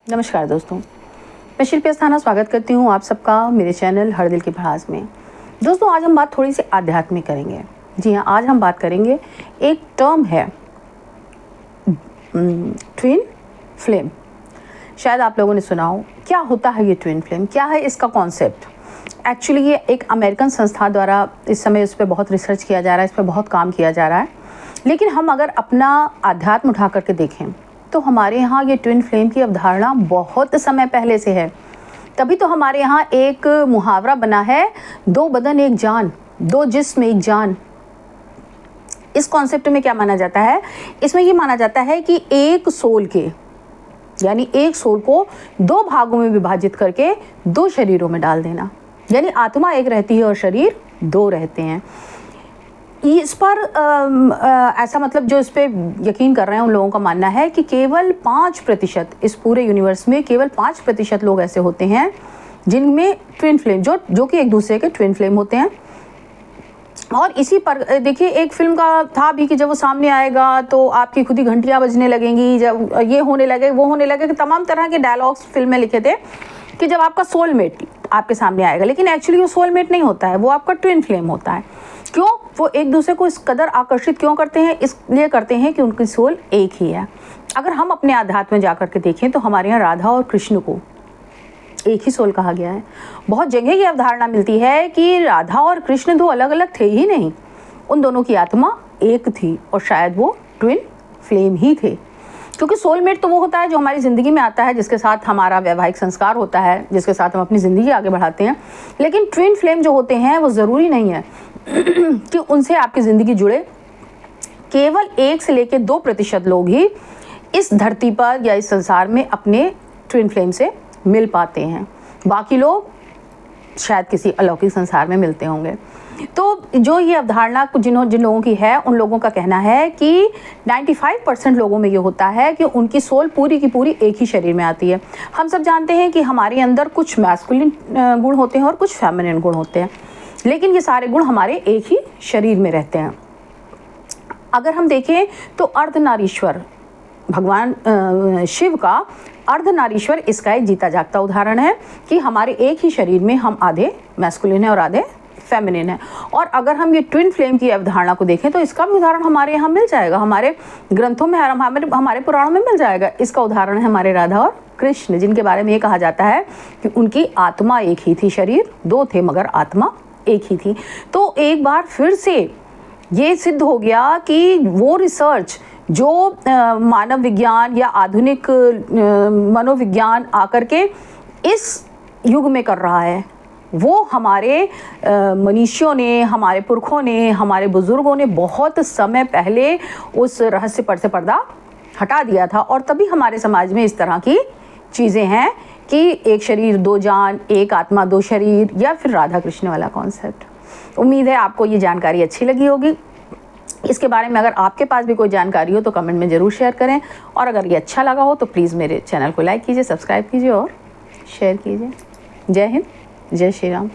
नमस्कार दोस्तों, मैं शिल्पी अस्थाना स्वागत करती हूँ आप सबका मेरे चैनल हर दिल की भड़ास में। दोस्तों, आज हम बात थोड़ी सी आध्यात्मिक करेंगे। जी हाँ, आज हम बात करेंगे, एक टर्म है ट्विन फ्लेम। शायद आप लोगों ने सुना हो। क्या होता है ये ट्विन फ्लेम, क्या है इसका कॉन्सेप्ट? एक्चुअली ये एक अमेरिकन संस्था द्वारा इस समय इस पर बहुत रिसर्च किया जा रहा है, इस पर बहुत काम किया जा रहा है। लेकिन हम अगर अपना अध्यात्म उठा करके देखें तो हमारे यहाँ ये ट्विन फ्लेम की अवधारणा बहुत समय पहले से है। तभी तो हमारे यहाँ एक मुहावरा बना है, दो बदन एक जान, दो जिस्म एक जान। इस कॉन्सेप्ट में क्या माना जाता है? इसमें ये माना जाता है कि एक सोल के, यानी एक सोल को दो भागों में विभाजित करके दो शरीरों में डाल देना। यानी आत्मा एक रहती है और शरीर दो रहते हैं। इस पर ऐसा मतलब जो इस पे यकीन कर रहे हैं उन लोगों का मानना है कि केवल 5% इस पूरे यूनिवर्स में केवल 5% लोग ऐसे होते हैं जिनमें ट्विन फ्लेम जो कि एक दूसरे के ट्विन फ्लेम होते हैं। और इसी पर देखिए, एक फिल्म का था भी कि जब वो सामने आएगा तो आपकी खुद ही घंटियां बजने लगेंगी, जब ये होने लगे वो होने लगे, तमाम तरह के डायलॉग्स फिल्म में लिखे थे कि जब आपका सोलमेट आपके सामने आएगा। लेकिन एक्चुअली वो सोलमेट नहीं होता है, वो आपका ट्विन फ्लेम होता है। क्यों? वो एक दूसरे को इस कदर आकर्षित क्यों करते हैं? इसलिए करते हैं कि उनकी सोल एक ही है। अगर हम अपने आध्यात्म में जाकर के देखें तो हमारे यहाँ राधा और कृष्ण को एक ही सोल कहा गया है। बहुत जगह ये अवधारणा मिलती है कि राधा और कृष्ण दो अलग अलग थे ही नहीं, उन दोनों की आत्मा एक थी और शायद वो ट्विन फ्लेम ही थे। क्योंकि सोलमेट तो वो होता है जो हमारी ज़िंदगी में आता है, जिसके साथ हमारा वैवाहिक संस्कार होता है, जिसके साथ हम अपनी ज़िंदगी आगे बढ़ाते हैं। लेकिन ट्विन फ्लेम जो होते हैं वो ज़रूरी नहीं है कि उनसे आपकी ज़िंदगी जुड़े। केवल 1 से लेकर 2% लोग ही इस धरती पर या इस संसार में अपने ट्विन फ्लेम से मिल पाते हैं। बाकी लोग शायद किसी अलौकिक संसार में मिलते होंगे। तो जो ये अवधारणा जिन लोगों की है, उन लोगों का कहना है कि 95% लोगों में ये होता है कि उनकी सोल पूरी की पूरी एक ही शरीर में आती है। हम सब जानते हैं कि हमारे अंदर कुछ मैस्कुलिन गुण होते हैं और कुछ फेमिनिन गुण होते हैं, लेकिन ये सारे गुण हमारे एक ही शरीर में रहते हैं। अगर हम देखें तो अर्धनारीश्वर भगवान शिव का अर्धनारीश्वर इसका एक जीता जागता उदाहरण है कि हमारे एक ही शरीर में हम आधे मैस्कुलिन है और आधे फेमिनिन है। और अगर हम ये ट्विन फ्लेम की अवधारणा को देखें तो इसका भी उदाहरण हमारे यहाँ मिल जाएगा, हमारे ग्रंथों में, हमारे पुराणों में मिल जाएगा। इसका उदाहरण है हमारे राधा और कृष्ण, जिनके बारे में ये कहा जाता है कि उनकी आत्मा एक ही थी, शरीर दो थे मगर आत्मा एक ही थी। तो एक बार फिर से ये सिद्ध हो गया कि वो रिसर्च जो मानव विज्ञान या आधुनिक मनोविज्ञान आकर के इस युग में कर रहा है, वो हमारे मनीषियों ने, हमारे पुरखों ने, हमारे बुजुर्गों ने बहुत समय पहले उस रहस्य पर से पर्दा हटा दिया था। और तभी हमारे समाज में इस तरह की चीज़ें हैं कि एक शरीर दो जान, एक आत्मा दो शरीर, या फिर राधा कृष्ण वाला कॉन्सेप्ट। उम्मीद है आपको ये जानकारी अच्छी लगी होगी। इसके बारे में अगर आपके पास भी कोई जानकारी हो तो कमेंट में ज़रूर शेयर करें। और अगर ये अच्छा लगा हो तो प्लीज़ मेरे चैनल को लाइक कीजिए, सब्सक्राइब कीजिए और शेयर कीजिए। जय हिंद, जय श्री राम।